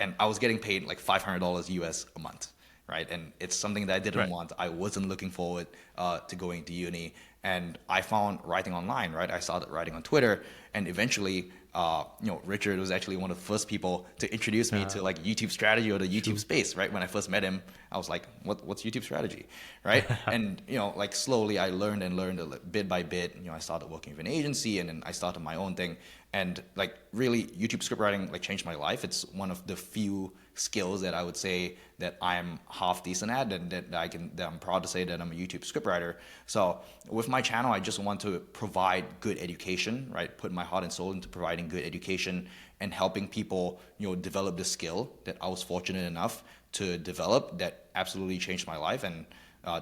and I was getting paid like $500 US a month, right? And it's something that I didn't want. I wasn't looking forward to going to uni, and I found writing online, right? I started writing on Twitter, and eventually, Richard was actually one of the first people to introduce me to like YouTube strategy or the YouTube space, right? When I first met him, I was like, what's YouTube strategy, right? And, like slowly I learned bit by bit. I started working with an agency, and then I started my own thing. And like really, YouTube scriptwriting like changed my life. It's one of the few skills that I would say that I'm half decent at, and that I'm proud to say that I'm a YouTube scriptwriter. So with my channel, I just want to provide good education, right? Put my heart and soul into providing good education and helping people, develop the skill that I was fortunate enough to develop that absolutely changed my life. And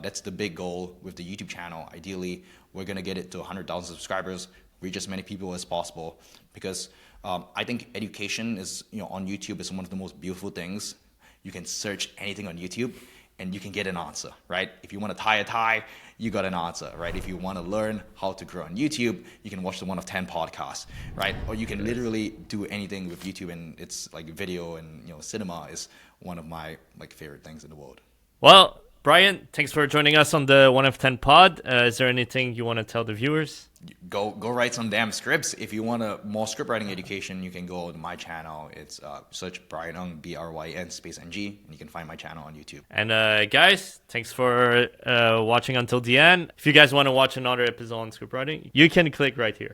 that's the big goal with the YouTube channel. Ideally, we're gonna get it to 100,000 subscribers, reach as many people as possible, because I think education is, on YouTube is one of the most beautiful things. You can search anything on YouTube and you can get an answer, right? If you want to tie a tie, you got an answer, right? If you want to learn how to grow on YouTube, you can watch the one of 10 podcasts, right? Or you can literally do anything with YouTube, and it's like video and, cinema is one of my like favorite things in the world. Well, Bryan, thanks for joining us on the 1 of 10 pod. Is there anything you want to tell the viewers? Go write some damn scripts. If you want a more script writing education, you can go to my channel. It's search Bryan Ng, BRYN space NG, and you can find my channel on YouTube. And guys, thanks for watching until the end. If you guys want to watch another episode on script writing, you can click right here.